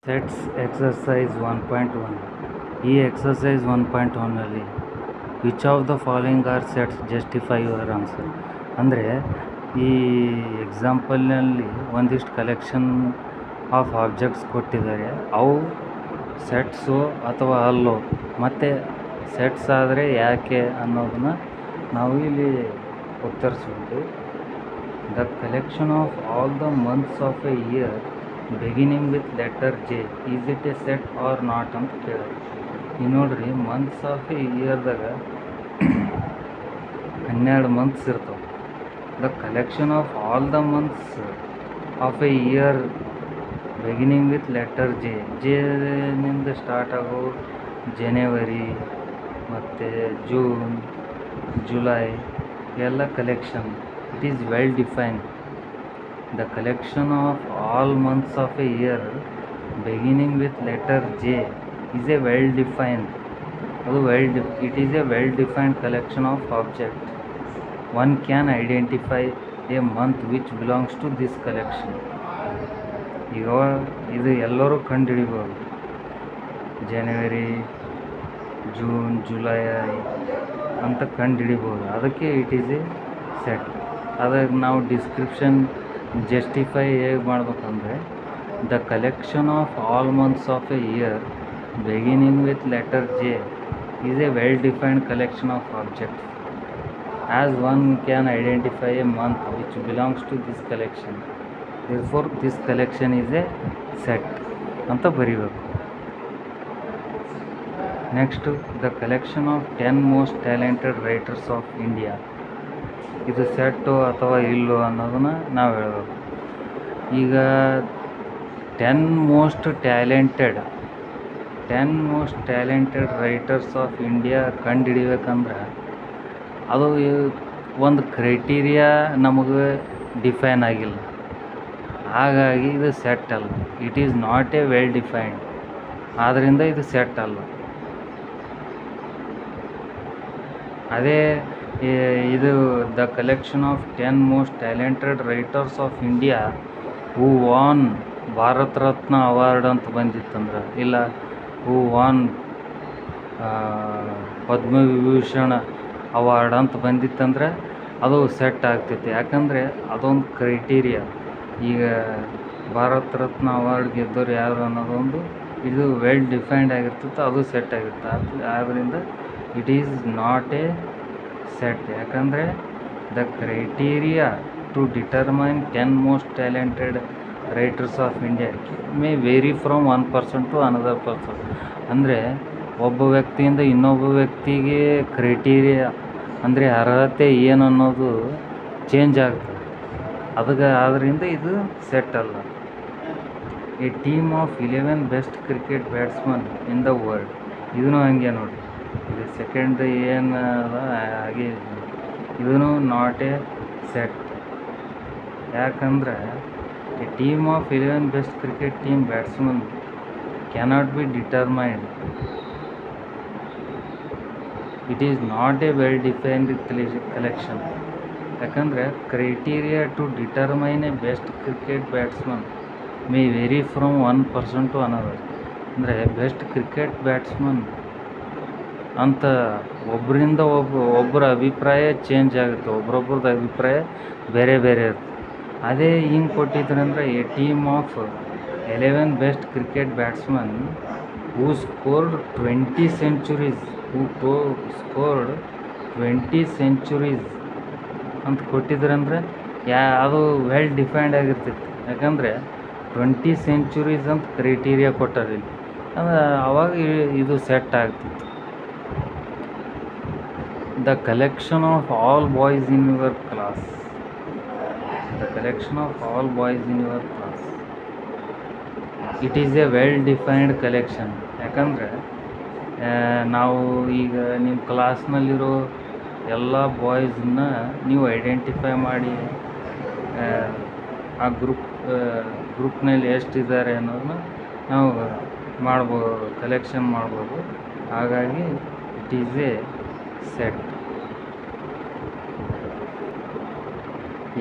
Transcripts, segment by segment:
Sets exercise 1.1 ಈ exercise 1.1ನಲ್ಲಿ which of the following are sets justify your answer. ಅಂದರೆ ಈ ಎಕ್ಸಾಂಪಲ್ನಲ್ಲಿ ಒಂದಿಷ್ಟು ಕಲೆಕ್ಷನ್ ಆಫ್ ಆಬ್ಜೆಕ್ಟ್ಸ್ ಕೊಟ್ಟಿದ್ದಾರೆ, ಅವು ಸೆಟ್ಸು ಅಥವಾ ಅಲ್ಲೋ, ಮತ್ತು ಸೆಟ್ಸ್ ಆದರೆ ಯಾಕೆ ಅನ್ನೋದನ್ನು ನಾವು ಇಲ್ಲಿ ಉತ್ತರಿಸ್ಬೇಕು. The collection of all the months of a year beginning with letter J is it a set or not ಅಂತ ಕೇಳೋದು. ಈಗ ನೋಡ್ರಿ, ಮಂತ್ಸ್ ಆಫ್ ಎ ಇಯರ್ದಾಗ 12 ಮಂತ್ಸ್ ಇರ್ತವೆ. The collection of all the months of a year beginning with letter ಜೆನಿಂದ start ಆಗೋ ಜನವರಿ ಮತ್ತು ಜೂನ್, ಜುಲೈ ಎಲ್ಲ ಕಲೆಕ್ಷನ್. It is well defined. The collection of all months of a year beginning with letter J is a well-defined. It is a well-defined collection of objects. One can identify a month which belongs to this collection. ಈಗ ಇದು ಎಲ್ಲರೂ ಕಂಡುಹಿಡಿಬೋದು. ಜನವರಿ, June, July ಅಂತ ಕಂಡುಹಿಡಿಬೋದು. ಅದಕ್ಕೆ it is a set. ಅದಕ್ಕೆ ನಾವು description justify ಹೇಗೆ ಮಾಡ್ಬೇಕಂದ್ರೆ, the collection of all months of a year beginning with letter J is a well defined collection of objects. As one can identify a month which belongs to this collection, therefore this collection is a set ಅಂತ ಬರೀಬೇಕು. Next, the collection of 10 most talented writers of India. ಇದು set ಅಥವಾ ಇಲ್ಲೋ ಅನ್ನೋದನ್ನು ನಾವು ಹೇಳಬೇಕು. ಈಗ 10 most talented writers of India ಕಂಡುಹಿಡಿಬೇಕಂದ್ರೆ ಅದು ಒಂದು ಕ್ರೈಟೀರಿಯಾ ನಮಗೆ ಡಿಫೈನ್ ಆಗಿಲ್ಲ. ಹಾಗಾಗಿ ಇದು ಸೆಟ್ ಅಲ್ಲ. It is not a well defined. ಆದ್ದರಿಂದ ಇದು ಸೆಟ್ ಅಲ್ಲ. ಅದೇ ಇದು the collection of 10 most talented writers of India who won Bharat Ratna award ಅಂತ ಬಂದಿತ್ತಂದ್ರೆ, ಇಲ್ಲ ಹೂ ವಾನ್ ಪದ್ಮವಿಭೂಷಣ ಅವಾರ್ಡ್ ಅಂತ ಬಂದಿತ್ತಂದ್ರೆ ಅದು ಸೆಟ್ ಆಗ್ತೈತಿ. ಯಾಕಂದರೆ ಅದೊಂದು ಕ್ರೈಟೀರಿಯಾ. ಈಗ ಭಾರತ ರತ್ನ ಅವಾರ್ಡ್ ಗೆದ್ದೋರು ಯಾರು ಅನ್ನೋದೊಂದು ಇದು ವೆಲ್ ಡಿಫೈನ್ಡ್ ಆಗಿರ್ತೈತೆ, ಅದು ಸೆಟ್ ಆಗಿರುತ್ತೆ. ಆದ್ದರಿಂದ it is not a set. ಯಾಕಂದರೆ the criteria to determine 10 most talented writers of India may vary from one person to another person. ಅಂದರೆ ಒಬ್ಬ ವ್ಯಕ್ತಿಯಿಂದ ಇನ್ನೊಬ್ಬ ವ್ಯಕ್ತಿಗೆ ಕ್ರೈಟೀರಿಯಾ ಅಂದರೆ ಅರ್ಹತೆ ಏನು ಅನ್ನೋದು ಚೇಂಜ್ ಆಗ್ತದೆ. ಆದ್ದರಿಂದ ಇದು ಸೆಟ್ ಅಲ್ಲ. A team of 11 best cricket batsman in the world. ಇದೂ ಹಂಗೆ ನೋಡಿ. ಇದು ಸೆಕೆಂಡ್ ಏನು ಅದ ಹಾಗೆ ಇದೂ ನಾಟ್ ಎ ಸೆಟ್. ಯಾಕಂದ್ರೆ a team of 11 best cricket team batsman cannot be determined. It is not a well defined collection. ಯಾಕಂದರೆ criteria to determine a best cricket batsman may vary from one person to another. ಅಂದರೆ best cricket batsman ಅಂತ ಒಬ್ಬರಿಂದ ಒಬ್ಬರ ಅಭಿಪ್ರಾಯ change ಆಗುತ್ತೆ. ಒಬ್ರೊಬ್ರದ್ದು ಅಭಿಪ್ರಾಯ ಬೇರೆ ಬೇರೆ ಇರುತ್ತೆ. ಅದೇ ಹಿಂಗೆ ಕೊಟ್ಟಿದ್ರಂದ್ರೆ a team of 11 best cricket batsman who scored 20 centuries ಅಂತ ಕೊಟ್ಟಿದ್ರಂದ್ರೆ ಅದು ವೆಲ್ ಡಿಫೈನ್ಡ್ ಆಗಿರ್ತೈತಿ. ಯಾಕಂದರೆ 20 ಸೆಂಚುರೀಸ್ ಅಂತ ಕ್ರೈಟೀರಿಯಾ ಕೊಟ್ಟಾರಿಲ್ಲಿ. ಆವಾಗ ಇದು ಸೆಟ್ ಆಗ್ತಿತ್ತು. The collection of all boys in your class. It is a well-defined collection. ಯಾಕಂದರೆ ನಾವು ಈಗ ನಿಮ್ಮ ಕ್ಲಾಸ್ನಲ್ಲಿರೋ ಎಲ್ಲ ಬಾಯ್ಸನ್ನ ನೀವು ಐಡೆಂಟಿಫೈ ಮಾಡಿ ಆ ಗ್ರೂಪ್ನಲ್ಲಿ ಎಷ್ಟಿದ್ದಾರೆ ಅನ್ನೋದನ್ನ ನಾವು ಕಲೆಕ್ಷನ್ ಮಾಡ್ಬೋದು. ಹಾಗಾಗಿ ಇಟ್ ಈಸ್ ಎ ಸೆಟ್.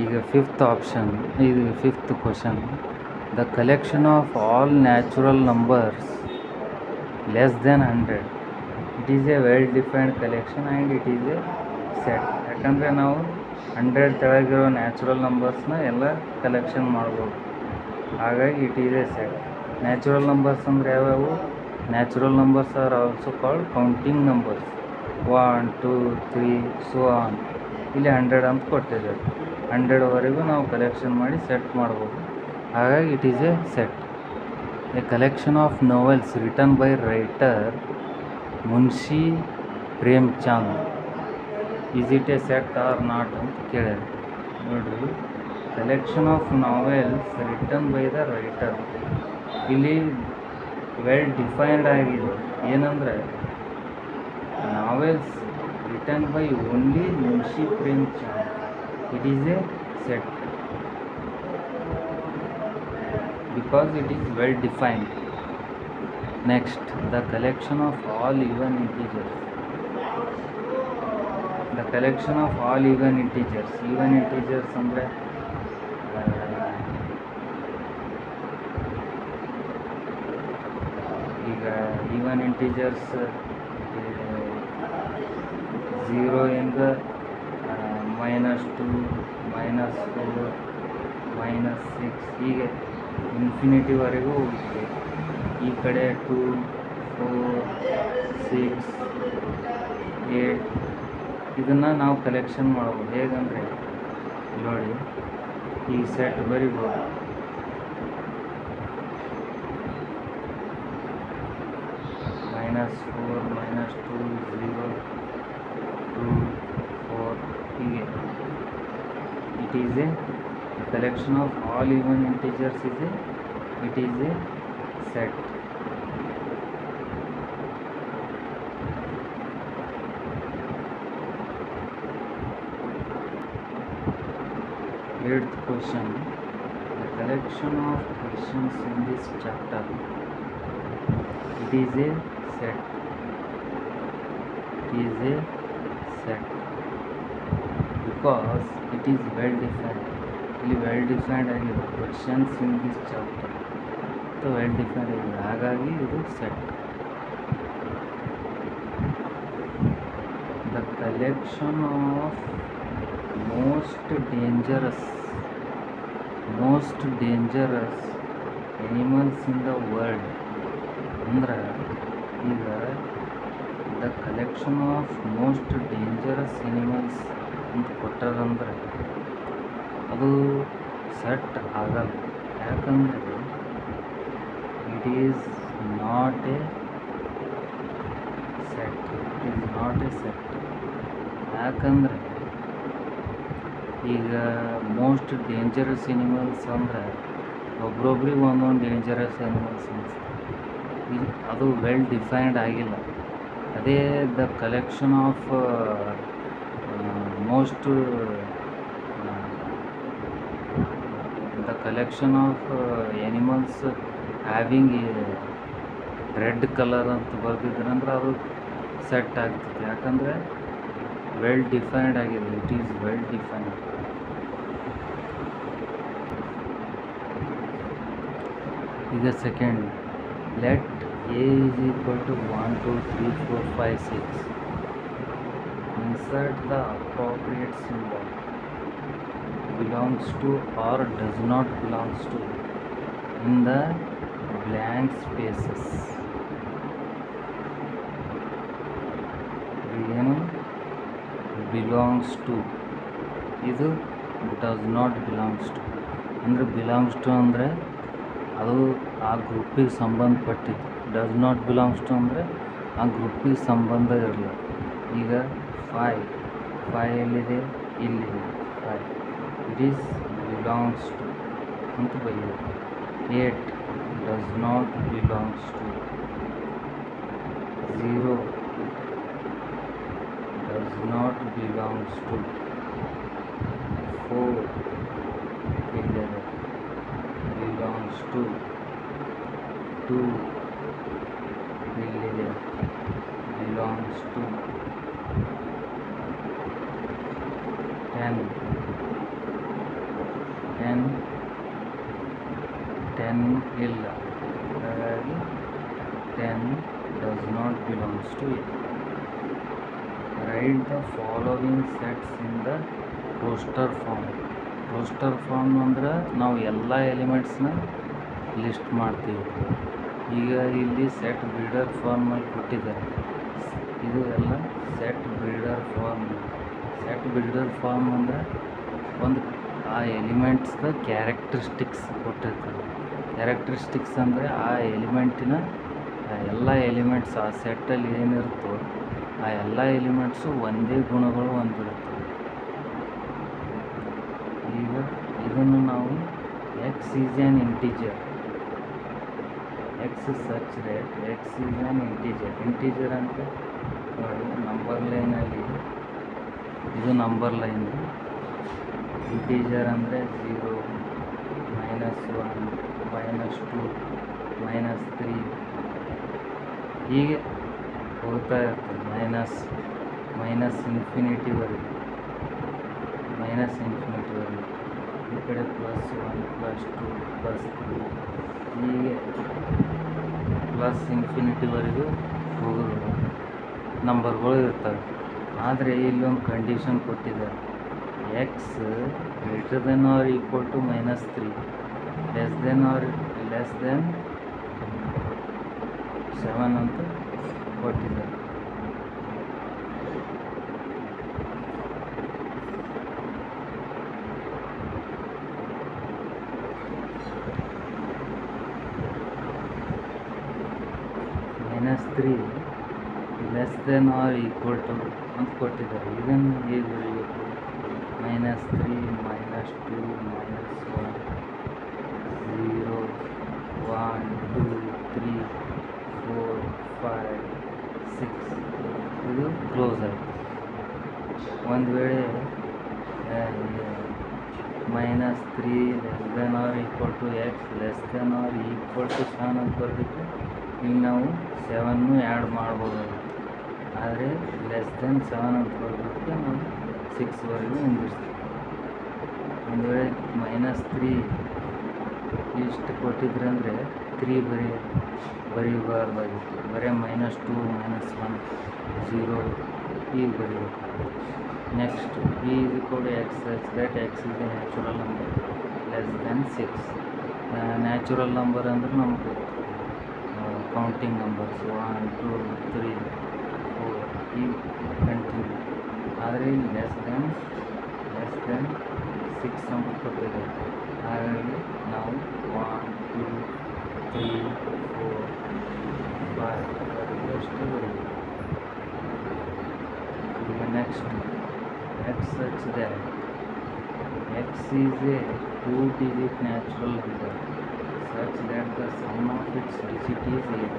ಈಗ fifth question. The collection of all natural numbers less than 100. It is a well defined collection and it is a set. ಯಾಕಂದರೆ ನಾವು 100 ತೆಳಗಿರೋ ನ್ಯಾಚುರಲ್ ನಂಬರ್ಸ್ನ ಎಲ್ಲ ಕಲೆಕ್ಷನ್ ಮಾಡ್ಬೋದು. ಹಾಗಾಗಿ it is a set. Natural numbers ಅಂದರೆ ಯಾವ್ಯಾವು? Natural numbers are also called counting numbers. 1 2 3 so on. ಇಲ್ಲಿ 100 ಅಂತ ಕೊಟ್ಟಿದ್ದಾರೆ. 100ವರೆಗೂ ನಾವು ಕಲೆಕ್ಷನ್ ಮಾಡಿ ಸೆಟ್ ಮಾಡ್ಬೋದು. ಹಾಗಾಗಿ it is a set. A collection of novels written by writer Munshi Premchand. Is it a set or not ಅಂತ ಕೇಳಿದೆ. ನೋಡಿರಿ, collection of novels return by the writer. ಇಲ್ಲಿ ವೆಲ್ ಡಿಫೈನ್ಡ್ ಆಗಿದೆ. ಏನಂದರೆ ನಾವೆಲ್ಸ್ ರಿಟನ್ ಬೈ only Munshi Premchand. It is a set because it is well defined. Next, the collection of all even integers. The collection of all even integers. Even integers ಅಂದರೆ ಈಗ even integers 0 ಇಂದ -2 -4 -6 ಹೀಗೆ ಇನ್ಫಿನಿಟಿವರೆಗೂ ಹೋಗುತ್ತೆ. ಈ ಕಡೆ 2 4 6 8 ಇದನ್ನು ನಾವು ಕಲೆಕ್ಷನ್ ಮಾಡ್ಬೋದು. ಹೇಗಂದರೆ ನೋಡಿ, ಈ ಸೆಟ್ ಬರಿಬೋದು. -4 -2 0 2 4 ಹೀಗೆ. It is A collection of all even integers it is a set. Eighth question. The collection of questions in this chapter, it is a set. It is a set because it is well defined. ಇಲ್ಲಿ well defined ಆಗಿದೆ. Questions in this chapter well defined ಆಗಿದೆ. ಹಾಗಾಗಿ ಇದು set. The collection of most dangerous animals in the world ಅಂದ್ರೆ ಈಗ the collection of most dangerous animals ಅಂತ ಕೊಟ್ಟರಂದ್ರೆ ಅದು set ಆಗಲ್ಲ. ಯಾಕಂದರೆ it is not a set. ಯಾಕಂದರೆ ಈಗ ಮೋಸ್ಟ್ ಡೇಂಜರಸ್ ಎನಿಮಲ್ಸ್ ಅಂದರೆ ಒಬ್ರೊಬ್ರಿಗೆ ಒಂದೊಂದು ಡೇಂಜರಸ್ ಎನಿಮಲ್ಸ್ ಅನಿಸ್ತದೆ. ಅದು ವೆಲ್ ಡಿಫೈನ್ಡ್ ಆಗಿಲ್ಲ. ಅದೇ the collection of collection of animals having red colour ಅಂತ ಬರ್ದಿದ್ರಂದ್ರೆ ಅದು ಸೆಟ್ ಆಗ್ತದೆ. ಯಾಕಂದರೆ ವೆಲ್ ಡಿಫೈನ್ಡ್ ಆಗಿದೆ. It is well defined. ಈಗ second, let A is equal to 1 2 3 4 5 6. Insert the appropriate symbol. Belongs to or does not belongs to in the blank spaces. ಏನು belongs to, ಇದು does not belongs to. ಅಂದರೆ belongs to ಅಂದರೆ ಅದು ಆ ಗ್ರೂಪಿಗೆ ಸಂಬಂಧಪಟ್ಟಿದ್ದು. Does not belongs to ಅಂದರೆ ಆ ಗ್ರೂಪಿಗೆ ಸಂಬಂಧ ಇರಲ್ಲ. ಈಗ 5 ಎಲ್ಲಿದೆ? ಇಲ್ಲಿದೆ 5. ಇಟ್ ಈಸ್ ಬಿಲಾಂಗ್ಸ್ ಟು ಅಂತ ಬರೆಯೋದು. 8 does not belongs to. 0 does not belongs to. 4 ಇಲ್ಲಿದೆ ಬಿಲಾಂಗ್ಸ್ ಟು. 2 ಇಲ್ಲಿದೆ ಬಿಲಾಂಗ್ಸ್ ಟು. 10 10 ಇಲ್ಲ, ಹಾಗಾಗಿ 10 does not belongs to A. Write the following sets in the roster form. Roster form ಅಂದ್ರೆ ನಾವು ಎಲ್ಲ ಎಲಿಮೆಂಟ್ಸ್ನ list ಮಾಡ್ತೀವಿ. ಈಗ ಇಲ್ಲಿ ಸೆಟ್ ಬಿಲ್ಡರ್ ಫಾರ್ಮಲ್ಲಿ ಕೊಟ್ಟಿದ್ದಾರೆ. ಇದು ಎಲ್ಲ set builder form. Set builder form ಅಂದರೆ ಒಂದು ಆ ಎಲಿಮೆಂಟ್ಸ್ದ ಕ್ಯಾರೆಕ್ಟರಿಸ್ಟಿಕ್ಸ್ ಕೊಟ್ಟಿರ್ತಾರೆ. ಕ್ಯಾರೆಕ್ಟರಿಸ್ಟಿಕ್ಸ್ ಅಂದರೆ ಆ ಎಲಿಮೆಂಟಿನ ಎಲ್ಲ ಎಲಿಮೆಂಟ್ಸ್ ಆ ಸೆಟ್ಟಲ್ಲಿ ಏನಿರುತ್ತೋ ಆ ಎಲ್ಲ ಎಲಿಮೆಂಟ್ಸು ಒಂದೇ ಗುಣಗಳು ಹೊಂದಿರುತ್ತವೆ. ಈಗ ಇದನ್ನು ನಾವು X is an integer, X such that X is an integer. Integer ಅಂತ ನೋಡಿ, ನಂಬರ್ ಲೈನಲ್ಲಿ ಇದು ನಂಬರ್ ಲೈನ್. ಇಂಟೀಜರ್ ಅಂದರೆ 0, -1, -2, -3 ಹೀಗೆ ಹೋಗ್ತಾ ಇರ್ತದೆ. ಮೈನಸ್ ಇನ್ಫಿನಿಟಿವರೆಗೆ ಈ ಕಡೆ +1, +2, +3 ಹೀಗೆ ಪ್ಲಸ್ ಇನ್ಫಿನಿಟಿವರೆಗೂ ಹೋಗೋದು ನಂಬರ್ಗಳು ಇರ್ತವೆ. ಆದರೆ ಇಲ್ಲೊಂದು ಕಂಡೀಷನ್ ಕೊಟ್ಟಿದ್ದಾರೆ, x greater than or equal to -3, less than 7 ಅಂತ ಕೊಟ್ಟಿದ್ದಾರೆ. -3 less than or equal to ಅಂತ ಕೊಟ್ಟಿದ್ದಾರೆ. ಇದನ್ನು ಹೇಗೆ ಬರೀಬೇಕು? -3, -2, -1, 0, 1, 2, 3, 4, 5, 6 ಇದು ಕ್ಲೋಸ್ ಆಯಿತು. ಒಂದು ವೇಳೆ -3 less than or equal to x less than or equal to 7 ಅಂತ ಬರೆದಿಟ್ಟು ಇಲ್ಲಿ ನಾವು 7 ಆ್ಯಡ್ ಮಾಡ್ಬೋದು. ಆದರೆ ಲೆಸ್ ದೆನ್ 7 ಅಂತ ಬರೆದಿಟ್ಟು ನಾವು 6ವರೆಗೂ ಹೊಂದಿಸ್ತೀವಿ. ಒಂದು ವೇಳೆ -3 ಇಷ್ಟು ಕೊಟ್ಟಿದ್ರೆ ಅಂದರೆ 3 ಬರೀಬಾರ್ದಾಗಿತ್ತು, ಬರೀ -2, -1, 0 ಈಗ ಬರೀಬೇಕು. Next E is equal to x such that x is a natural number less than 6. Natural number ಅಂದರೆ ನಮಗೆ ಕೌಂಟಿಂಗ್ ನಂಬರ್ಸ್ 1, 2, 3, 4 ಈ ಕಂಟಿನ್ಯೂ. ಆದರೆ ಲೆಸ್ ದೆನ್ 6 ಅಂತ ಕೊಟ್ಟಿದೆ. ಹಾಗಾಗಿ ನಾವು 1, 2, 3, 4, 5 ಅಷ್ಟು ಬರೀಬೇಕು. ಈಗ next x such that x is a 2-digit natural number such that the sum of its digit is 8.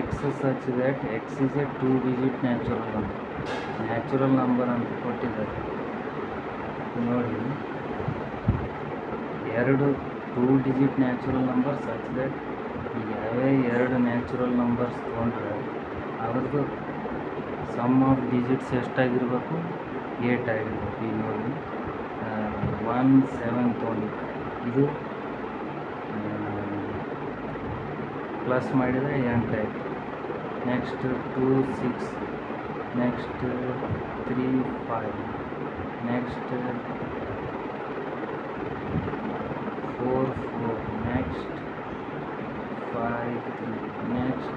x such that x is a 2-digit natural number ಅಂತ ಕೊಟ್ಟಿದ್ದಾರೆ. ನೋಡಿ, ಎರಡು 2-digit natural number such that ಯಾವೇ 2 natural numbers ತೊಗೊಂಡ್ರೆ ಅದ್ರದ್ದು some of digits ಎಷ್ಟಾಗಿರ್ಬೇಕು? 8 ಆಗಿರ್ಬೇಕು. ಈಗ ನೋಡಿ 1, 7 ತೊಗೊಂಡು ಇದು ಪ್ಲಸ್ ಮಾಡಿದರೆ 8 ಆಯಿತು. Next 2, 6, next 3, 5, next 4, 4, next 5, 3, next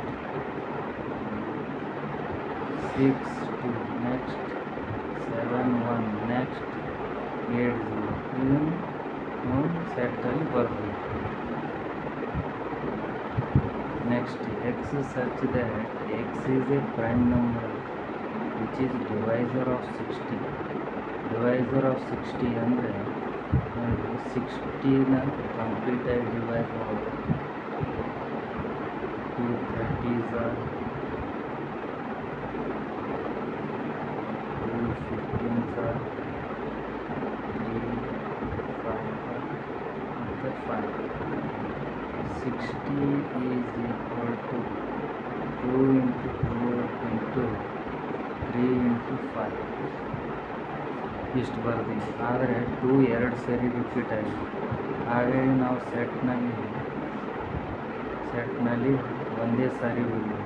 6, 2, next 7, 1, next 8, 0 ಇದನ್ನು ನಾವು ಸೆಟ್ಟಲ್ಲಿ ಬರಬೇಕು. Next x such that x is a prime number which is divisor of 60. Divisor of 60 ಅಂದರೆ 60ನ ಕಂಪ್ಲೀಟಾಗಿ ಡಿವೈಡ್ ಮಾಡಬೇಕು. 2 30s are 2 15s are 3 5 ಮತ್ತು 5. 60 is equal to 2 into 2 into 3 3 into 5 ಇಷ್ಟು ಬರ್ತೀವಿ. ಆದರೆ 2 2 ಸರಿ ರಿಪೀಟ್ ಆಗಿದೆ. ಹಾಗಾಗಿ ನಾವು ಸೆಟ್ನಲ್ಲಿ ಒಂದೇ ಸಾರಿ ಹೋಗಿ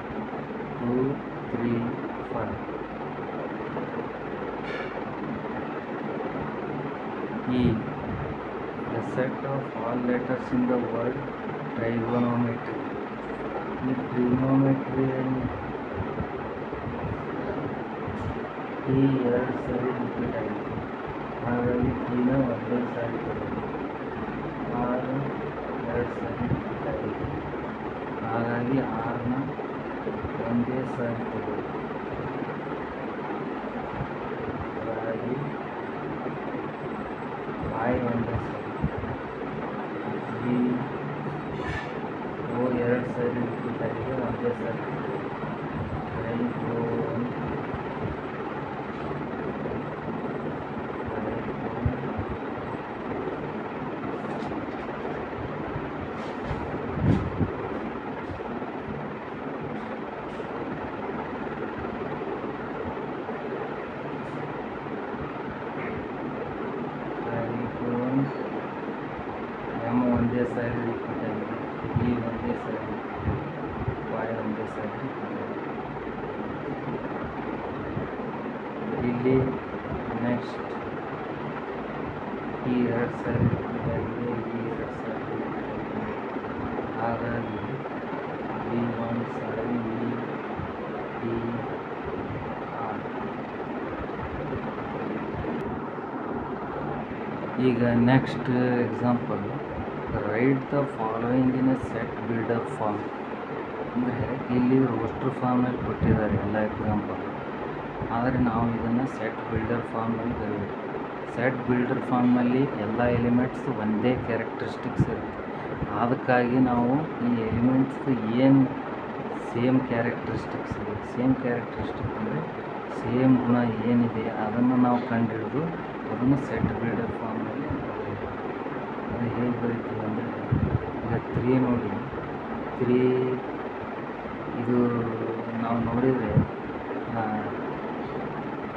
2 3 5. E. The set of all letters in the word trigonometry. ಈ ಟ್ರಿಗ್ನೋಮೆಟ್ರಿಯಲ್ಲಿ ಈ 2 ಸಾರಿ ರಿಪೀಟ್ ಆಗಿದೆ. ಹಾಗಾಗಿ ಟಿನ ಒಂದೇ ಸಾರಿ ಬರುತ್ತೆ. 6 2 ಸಾರಿ ರಿಪೀಟ್ ಆಗಿದೆ. ಹಾಗಾಗಿ 6ನ ಒಂದೇ ಸಾರಿ ತಗೊಳ್ಳಿ. ಹಾಗಾಗಿ I ಒಂದೇ ಸಾರಿ, B O 2 ಸಾರಿ ರಿಪೀಟ್ ಆಗಿದೆ, ಒಂದೇ ಸಾರಿ M ಒಂದೇ ಸಾರಿ ರಿಪೀಟ್ ಆಗಿದೆ, E ಒಂದೇ ಸಾರಿ, Y ಒಂದೇ ಸಾರಿ ರಿಪೀಟ್ ಆಗಿದೆ. ಇಲ್ಲಿ ನೆಕ್ಸ್ಟ್ ಈ 2 ಸಾರಿ ರಿಪೀಟ್ ಆಗಿದೆ, ಈ 2 ಸಾರಿ ರಿಪೀಟ್ ಆಗಿದೆ. ಹಾಗಾಗಿ ಈ 1 ಸಾರಿ E R. ಈಗ next example, write the following in a set builder form. ಅಂದರೆ ಇಲ್ಲಿ ರೋಸ್ಟರ್ ಫಾರ್ಮ್ನಲ್ಲಿ ಕೊಟ್ಟಿದ್ದಾರೆ ಎಲ್ಲ ಎಕ್ಸಾಂಪಲ್, ಆದರೆ ನಾವು ಇದನ್ನು ಸೆಟ್ ಬಿಲ್ಡರ್ ಫಾರ್ಮ್ನಲ್ಲಿ ಬರೀಬೇಕು. ಸೆಟ್ ಬಿಲ್ಡರ್ ಫಾರ್ಮ್ನಲ್ಲಿ ಎಲ್ಲ ಎಲಿಮೆಂಟ್ಸ್ ಒಂದೇ ಕ್ಯಾರೆಕ್ಟರಿಸ್ಟಿಕ್ಸ್ ಇರುತ್ತೆ. ಅದಕ್ಕಾಗಿ ನಾವು ಈ ಎಲಿಮೆಂಟ್ಸ್ ಏನು ಸೇಮ್ ಕ್ಯಾರೆಕ್ಟರಿಸ್ಟಿಕ್ಸ್ ಇದೆ, ಸೇಮ್ ಕ್ಯಾರೆಕ್ಟರಿಸ್ಟಿಕ್ ಅಂದರೆ ಸೇಮ್ ಗುಣ ಏನಿದೆ ಅದನ್ನು ನಾವು ಕಂಡುಹಿಡಿದು ಅದನ್ನು ಸೆಟ್ ಬಿಲ್ಡರ್ ಫಾರ್ಮ್ನಲ್ಲಿ ಬರೀಬೇಕು. ಅದು ಹೇಗೆ ಬರೀತೀವಿ ಅಂದರೆ, ಈಗ 3 ನೋಡಿ, 3 ಇದು ನಾವು ನೋಡಿದರೆ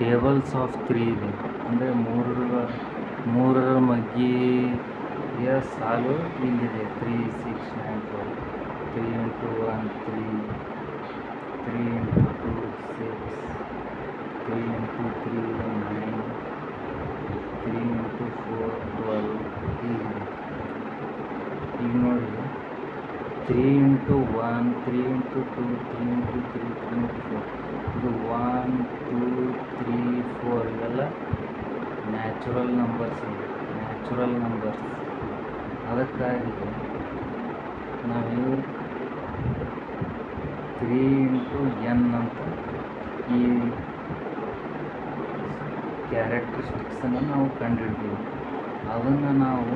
ಟೇಬಲ್ಸ್ ಆಫ್ 3 ಇದೆ. ಅಂದರೆ ಮೂರರ ಮಗ್ಗಿಯ ಸಾಲು ಇಲ್ಲಿದೆ. 3 6 9 12, 3 ಇಂಟು 1 3, 3 ಇಂಟು 2 6, 3 ಇಂಟು 3 9, 3 ಇಂಟು 4 12. ಈಗ ನೋಡಿ 3 ಇಂಟು 1, 3 ಇಂಟು 2, 3 ಇಂಟು 3, 3 ಇಂಟು 4, ಇದು 1 2 3 4 ಇವೆಲ್ಲ ನ್ಯಾಚುರಲ್ ನಂಬರ್ಸ್. ಅದಕ್ಕಾಗಿ ನಾವು 3 ಇಂಟು n ಅಂತ ಈ ಕ್ಯಾರೆಕ್ಟರಿಸ್ಟಿಕ್ಸನ್ನು ನಾವು ಕಂಡುಹಿಡ್ತೀವಿ. ಅದನ್ನು ನಾವು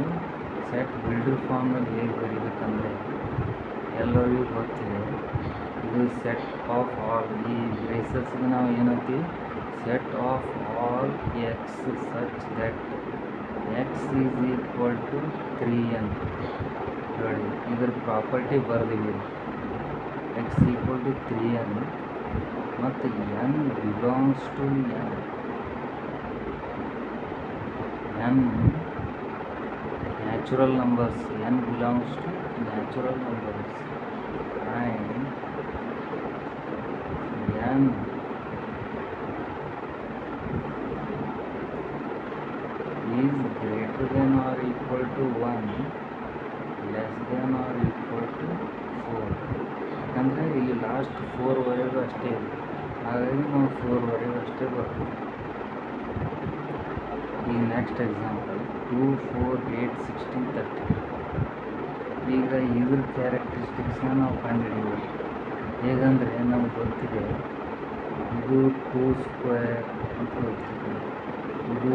ಸೆಟ್ ಬಿಲ್ಡರ್ ಫಾರ್ಮ್ನಲ್ಲಿ ಹೇಗೆ ಬರೀಬೇಕಂದ್ರೆ, ಎಲ್ಲರಿಗೂ ಗೊತ್ತಿದೆ, ಇದು ಸೆಟ್ ಆಫ್ ಆಲ್. ಈ ಬ್ರೇಸಸ್ಗೆ ನಾವು ಏನಂತೀವಿ, set of all X such that X is equal to 3 ಅಂತ ಹೇಳಿ ಇದ್ರ ಪ್ರಾಪರ್ಟಿ ಬರೆದಿವಿ. ಎಕ್ಸ್ ಈಕ್ವಲ್ ಟು 3n ಮತ್ತು N belongs to N natural numbers. N belongs to natural numbers and N is greater than or equal to 1, less than or equal to 4. ಅಂದರೆ ಇಲ್ಲಿ last 4ವರೆಗೂ ಅಷ್ಟೇ ಇದೆ. ಹಾಗಾಗಿ ನಾವು 4ವರೆಗೂ ಅಷ್ಟೇ ಬರ್ತೀವಿ. ಈಗ ನೆಕ್ಸ್ಟ್ ಎಕ್ಸಾಂಪಲ್ 2 4 8 16 30. ಈಗ ಇದ್ರ ಕ್ಯಾರೆಕ್ಟರಿಸ್ಟಿಕ್ಸ್ನ ನಾವು ಕಂಡುಹಿಡಿಯಬೇಕು. ಹೇಗಂದರೆ ನಮ್ಗೆ ಗೊತ್ತಿದೆ, ಇದು 2 ಸ್ಕ್ವೇರ್ ಅಂತ ಗೊತ್ತಿದೆ, ಇದು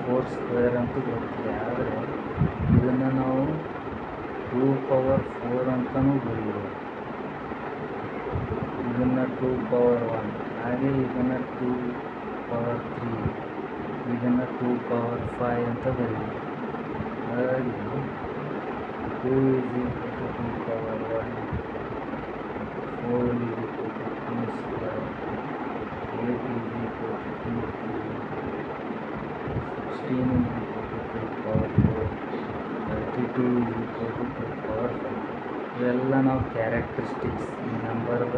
4 ಸ್ಕ್ವೇರ್ ಅಂತ ಗೊತ್ತಿದೆ. ಆದರೆ ಇದನ್ನು ನಾವು 2 ಪವರ್ 4 ಅಂತಲೂ ಬರೀಬೋದು. ಇದನ್ನು 2 ಪವರ್ 1, ಹಾಗೆ ಇದನ್ನು 2 ಪವರ್ 3, ಇದನ್ನು 2 ಪವರ್ 5 ಅಂತ ಬರೀಬೋದು. ಹಾಗಾಗಿ 2 is equal to 2 power 1, 4 is equal to square. 8 is equal to 2 cube. 16 is equal to 2 power 4. 32 is equal to 2 power 5. ಇವೆಲ್ಲ ನಾವು ಕ್ಯಾರೆಕ್ಟರಿಸ್ಟಿಕ್ಸ್, ಈ ನಂಬರ್ದ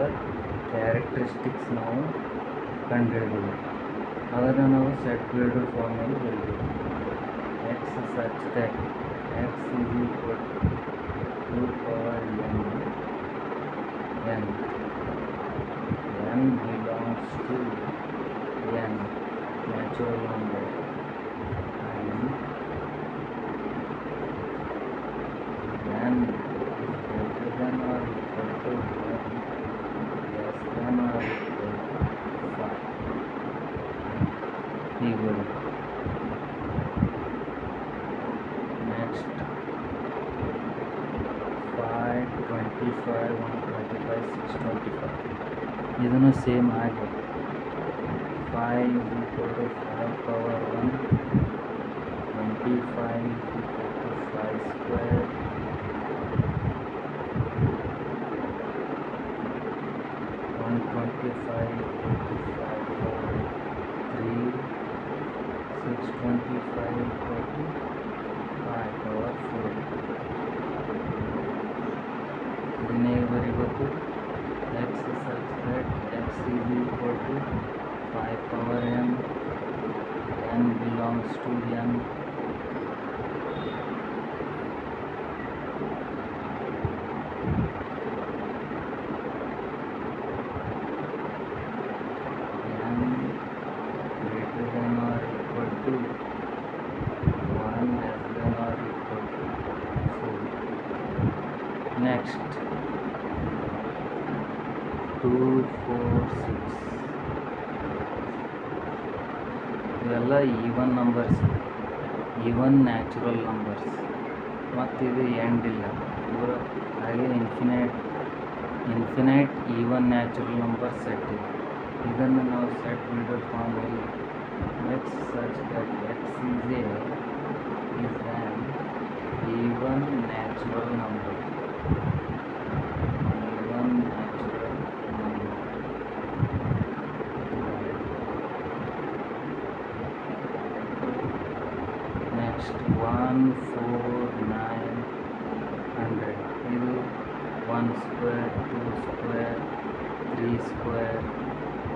ಕ್ಯಾರೆಕ್ಟರಿಸ್ಟಿಕ್ಸ್ ನಾವು ಕಂಡುಹಿಡಿದೀವಿ. ಅದನ್ನು ನಾವು ಸೆಟ್ ಬಿಲ್ಡರ್ ಫಾರ್ಮಲ್ಲಿ ಬರೀತೀವಿ. X such that X is equal to 2 power n belongs to n natural number and n is greater than or equal to 1 less than or equal to 5. Equal. Next 5, 25, 125, 625. ಇದನ್ನು same ಆಗಿ 5 is equal to 5 power 1, 25 is equal to 5 square, 125 equal to 5 power 3, 625 equal to 5 power 4. ಇದನ್ನೇ ಬರೀಬೇಕು. x such that x is equal to 5 power n belongs to n. n greater than or equal to 1 less than or equal to 4. Next 2, 4, 6 ಇವೆಲ್ಲ even numbers, even natural numbers. ಮತ್ತು ಇದು end ಇಲ್ಲ, ಪೂರ ಹಾಗೆ infinite even natural number set ಇದೆ. ಇದನ್ನು ನಾವು set builder ಫಾರ್ಮಲ್ಲಿ X such that X is an even natural number. Next 1, 4, 9, 100. ಇದು 1 square, 2 square, 3 square.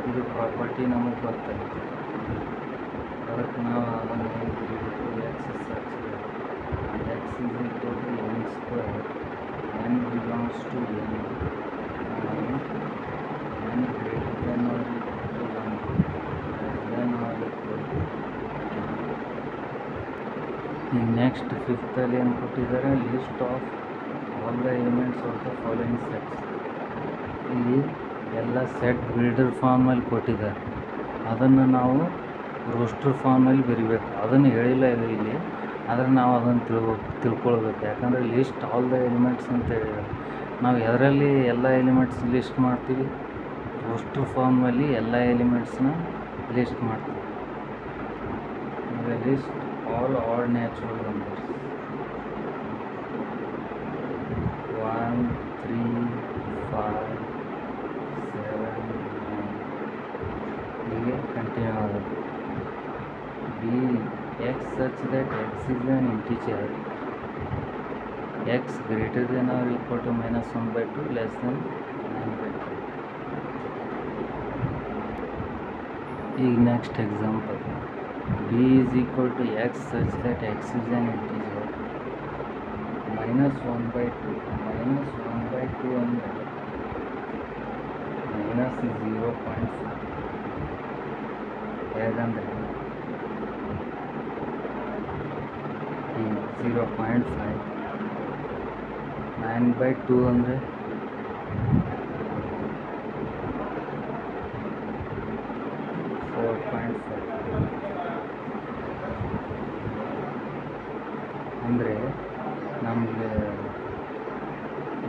ಇದು ಪ್ರಾಪರ್ಟಿ ನಮಗೆ ಗೊತ್ತಾಗುತ್ತೆ. ಅದಕ್ಕೆ ನಾವು ಅದನ್ನು ಹೇಗೆ ಬರೀಬೇಕು? X such x is equal to n square, n belongs to n, n greater than or equal to 1 less than or equal to 2. ಈಗ ನೆಕ್ಸ್ಟ್ ಫಿಫ್ತಲ್ಲಿ ಏನು ಕೊಟ್ಟಿದ್ದಾರೆ? List of all the elements of the following sets. ಇಲ್ಲಿ ಎಲ್ಲ set builder ಫಾರ್ಮಲ್ಲಿ ಕೊಟ್ಟಿದ್ದಾರೆ. ಅದನ್ನು ನಾವು roster ಫಾರ್ಮಲ್ಲಿ ಬರಿಬೇಕು. ಅದನ್ನು ಹೇಳಿಲ್ಲ ಇದು ಇಲ್ಲಿ, ಆದರೆ ನಾವು ಅದನ್ನು ತಿಳ್ಕೊಳ್ಬೇಕು. ಯಾಕಂದರೆ ಲಿಸ್ಟ್ ಆಲ್ ದ ಎಲಿಮೆಂಟ್ಸ್ ಅಂತ ಹೇಳಿದ್ದಾರೆ. ನಾವು ಅದರಲ್ಲಿ ಎಲ್ಲ ಎಲಿಮೆಂಟ್ಸ್ ಲಿಸ್ಟ್ ಮಾಡ್ತೀವಿ, ರೋಸ್ಟರ್ ಫಾರ್ಮಲ್ಲಿ ಎಲ್ಲ ಎಲಿಮೆಂಟ್ಸ್ನ ಲಿಸ್ಟ್ ಮಾಡ್ತೀವಿ. List all odd natural numbers 1, 3, 5, 7, 9 ಹೀಗೆ ಕಂಟಿನ್ಯೂ ಆಗುತ್ತೆ. B x such that x is an integer, x greater than or equal to -1/2 less than 9/2. ಈಗ next example, b is equal to x such that x is an integer. -1/2 ಅಂದರೆ -0.5. ಹೇಗಂದರೆ 0.5. 9/2 ಅಂದರೆ 4.5. ಅಂದರೆ ನಮಗೆ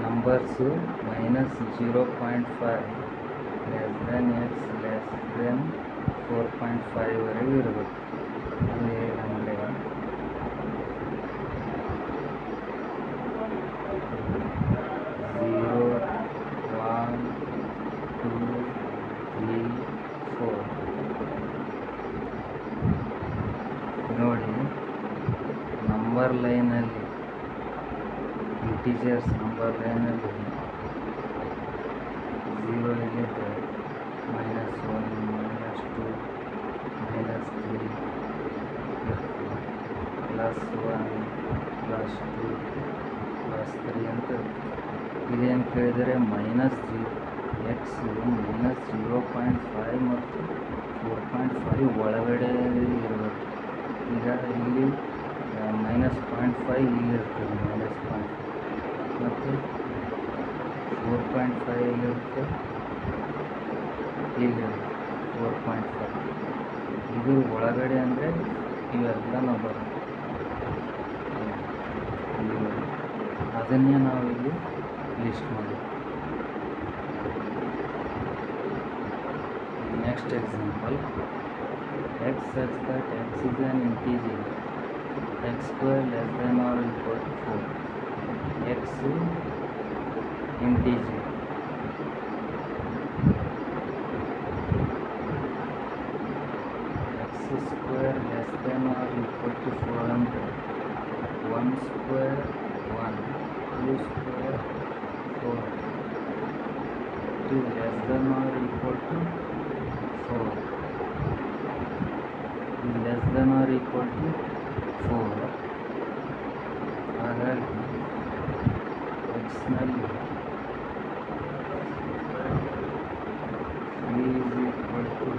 numbers -0.5 less than X less then 4.5 ವರೆಗೂ ಇರಬೇಕು. ಅಂದರೆ 0, 1, 2, ನೋಡಿ, number ಲೈನಲ್ಲಿ ಇಂಟೀಜರ್ಸ್ ನಂಬರ್ ಲೈನಲ್ಲಿ 0 ಇಲ್ಲಿದೆ, -1 -2 -3 +1 +2 +3 ಅಂತ. ಇದೇನು ಕೇಳಿದರೆ ಎಕ್ಸು -0.5 ಮತ್ತು 4.5 ಒಳಗಡೆ ಇರಬೇಕು. ಈಗ ಇಲ್ಲಿ -0.5 ಇಲ್ಲಿರ್ತದೆ, -0.5 ಮತ್ತು 4.5 ಇಲ್ಲಿರುತ್ತೆ, ಇಲ್ಲಿರುತ್ತೆ 4.5. ಇದು ಒಳಗಡೆ ಅಂದರೆ ಇವೆಲ್ಲ ನಾವು ಬರುತ್ತೆ, ಅದನ್ನೇ ನಾವು ಇಲ್ಲಿ ಲಿಸ್ಟ್ ಮಾಡಿ. Next example, x such that x is an integer, x square less than or equal to 4. X integer, x square less than or equal to 400. 1 square 1, 2 square 4, 2 less than or equal to 4, less than or equal to 4. ಹಾಗಾಗಿ x ನಲ್ಲಿ 3 is equal to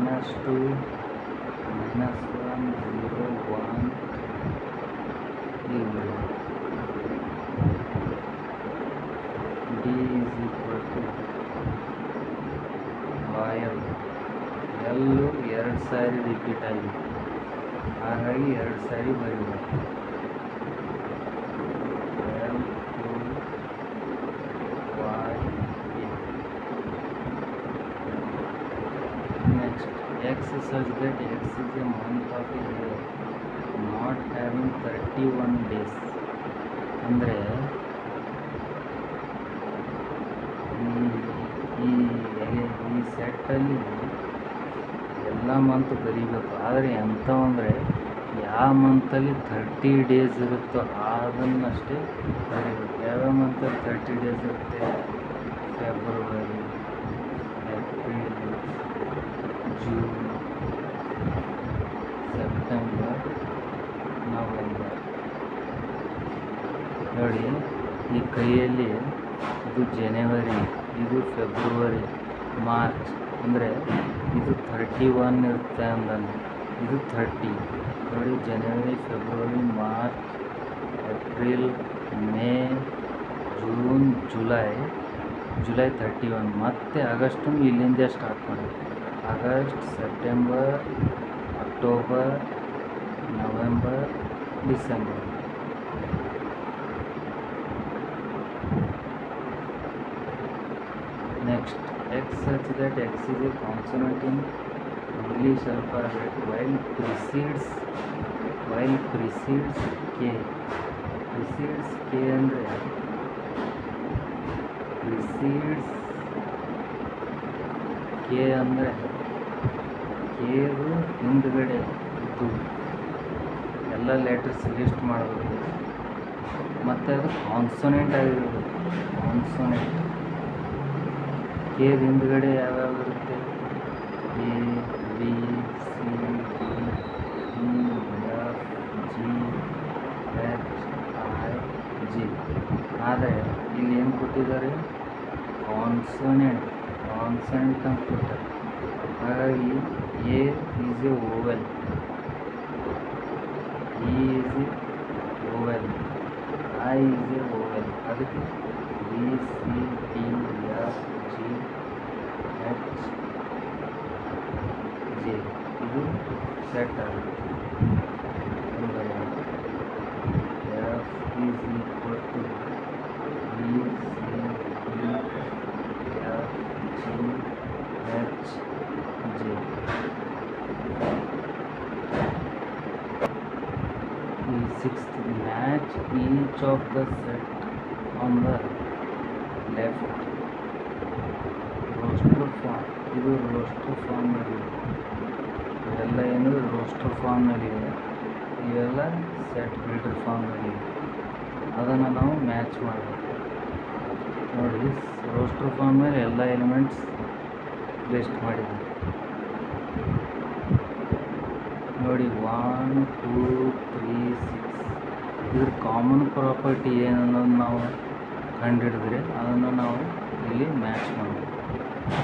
-2 -1 0 1 ಇಲ್ಲಿ d is equal to y. ಎಲ್ಲೂ 2 ಸಾರಿ repeat ಆಗಿದೆ, ಹಾಗಾಗಿ 2 ಸಾರಿ ಬರೀಬೇಕು. Next, x such that x is a month of a year not having 31 days. ಅಂದರೆ ಈ ಸೆಟ್ಟಲ್ಲಿ ಎಲ್ಲ ಮಂತ್ ಬರೀಬೇಕು, ಆದರೆ ಎಂಥವು ಅಂದರೆ ಯಾವ ಮಂತಲ್ಲಿ 30 ಡೇಸ್ ಇರುತ್ತೋ ಅದನ್ನಷ್ಟೇ ಬರೀಬೇಕು. ಯಾವ್ಯಾವ ಮಂತಲ್ಲಿ 30 ಡೇಸ್ ಇರುತ್ತೆ? February, April, June, September, November. ನೋಡಿ, ಈ ಕೈಯಲ್ಲಿ ಇದು ಜನವರಿ, ಇದು ಫೆಬ್ರವರಿ, ಮಾರ್ಚ್, ಅಂದರೆ ಇದು 31 ಇರುತ್ತೆ ಅಂದಂಗೆ, ಇದು 30. ನೋಡಿ, ಜನವರಿ, ಫೆಬ್ರವರಿ, ಮಾರ್ಚ್, ಏಪ್ರಿಲ್, ಮೇ, ಜೂನ್, ಜುಲೈ 31. ಮತ್ತು ಆಗಸ್ಟನ್ನು ಇಲ್ಲಿಂದ ಸ್ಟಾರ್ಟ್ ಮಾಡಿ. August, September, October, November, December. Next, x such that x is a consonant in English alphabet while precedes k. Precedes k ಅಂದರೆ ಕೇದು ಹಿಂದ್ಗಡೆ ಇದ್ದು ಎಲ್ಲ ಲೆಟರ್ಸ್ ಲಿಸ್ಟ್ ಮಾಡಬೇಕು, ಮತ್ತು ಅದು ಕಾನ್ಸೊನೆಂಟ್ ಆಗಿರಬೇಕು. ಕಾನ್ಸೊನೆಂಟ್ ಕೇದ್ ಹಿಂದ್ಗಡೆ ಯಾವ್ಯಾವ ಇರುತ್ತೆ? A, B, C, D, E, F, G, H, I, G. ಆದರೆ ಇಲ್ಲಿ ಏನು ಕೊಟ್ಟಿದ್ದಾರೆ? ಕಾನ್ಸೊನೆಂಟ್ ಅಂತ ಕೊಟ್ಟಾರೆ. ಹಾಗಾಗಿ A is a vowel, E is a vowel, I is a vowel. ಅದಕ್ಕೆ B, C, D, F, G, H, J ಇದು ಸೆಟ್ ಆಗುತ್ತೆ. F is equal to B, C, D, F, G, H, J. Sixth, match each of the set on the left rows to form, ಇದು roster ಫಾರ್ಮ್ನಲ್ಲಿದೆ. ಇವೆಲ್ಲ ಏನು roster ಫಾರ್ಮ್ನಲ್ಲಿವೆ, ಇವೆಲ್ಲ set builder ಫಾರ್ಮ್ನಲ್ಲಿವೆ. ಅದನ್ನು ನಾವು match ಮಾಡಬೇಕು. ನೋಡಿ, ರೋಸ್ಟರ್ ಫಾರ್ಮ್ ಮೇಲೆ ಎಲ್ಲ ಎಲಿಮೆಂಟ್ಸ್ ಲಿಸ್ಟ್ ಮಾಡಿದ್ದೀವಿ. ನೋಡಿ 1 2 3 6 ಇದ್ರ ಕಾಮನ್ ಪ್ರಾಪರ್ಟಿ ಏನನ್ನೋದು ನಾವು ಕಂಡುಹಿಡಿದ್ರೆ ಅದನ್ನು ನಾವು ಇಲ್ಲಿ ಮ್ಯಾಚ್ ಮಾಡಬೇಕು.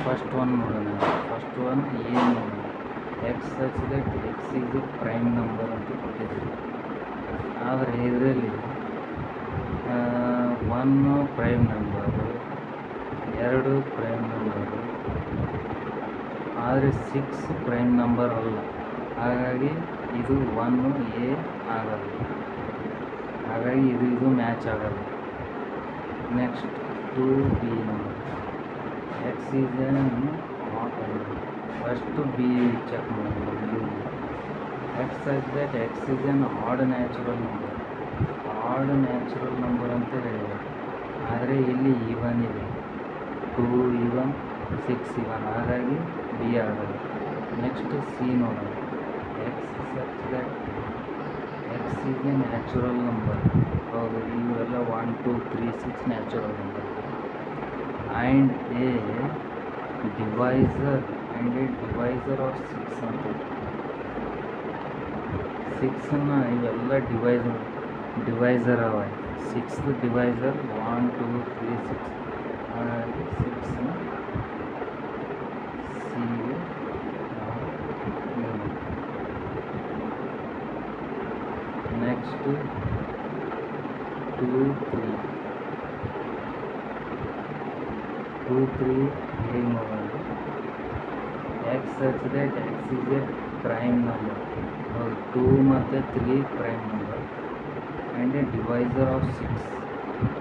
ಫಸ್ಟ್ ಒನ್ ನೋಡೋಣ. ಫಸ್ಟ್ ಒನ್ ಏನು ನೋಡೋಣ, X such that X is A prime number ಅಂತ ಕೊಟ್ಟಿದ್ದೀವಿ. ಆದರೆ ಇದರಲ್ಲಿ 1 ಪ್ರೈಮ್ ನಂಬರು, 2 ಪ್ರೈಮ್ ನಂಬರು, ಆದರೆ 6 ಪ್ರೈಮ್ ನಂಬರ್ ಅಲ್ಲ. ಹಾಗಾಗಿ ಇದು 1 ಎ ಆಗಲ್ಲ. ಹಾಗಾಗಿ ಇದು ಮ್ಯಾಚ್ ಆಗಲ್ಲ. ನೆಕ್ಸ್ಟ್ 2 ಬಿ ನೋಡಿ, X is first B check ಮಾಡಿ. X such that X is an odd natural number. Odd natural number ಅಂತ ಹೇಳಿದೆ, ಆದರೆ ಇಲ್ಲಿ ಈವನ್ ಇದೆ. 2 ಈವನ್ 6 ಈವನ್, ಹಾಗಾಗಿ ಬಿ ಆಗಲ್ಲ. ನೆಕ್ಸ್ಟ್ ಸಿ ನೋಡೋಣ. X such that X is a natural number. ಹೌದು, ಇವೆಲ್ಲ 1 2 3 6 natural number. And a divisor of 6 ಅಂತ. 6ನ್ನು ಇವೆಲ್ಲ ಡಿವೈಸರ್ ಅವ. 6 ಡಿವೈಸರ್ 1 2 3 6. ಹಾಗಾಗಿ 6 ಸಿಗೆ ನೆಕ್ಸ್ಟ್ 2 3 ಹೇಗೆ ನೋಡೋಣ. X such that X is A prime number. ಹೌದು, 2 ಮತ್ತು 3 prime number and a divisor of 6.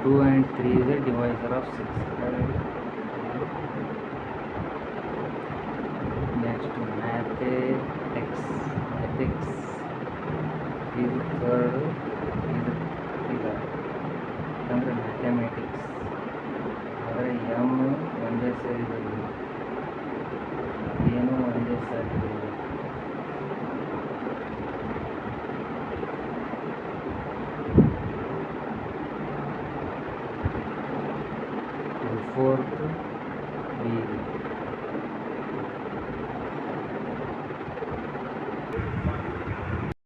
2 and 3 is a divisor of 6. Next, mathematics. ಇದು ಥರ್ಡ್, ಇದು ಅಂದರೆ ಮ್ಯಾಥಮೆಟಿಕ್ಸ್. ಆದರೆ ಎಮ್ ಒಂದೇ ಸೇರಿ ಬರಬೇಕು, ಏನು ಒಂದೇ ಸಾರಿ ಬರಬೇಕು. 4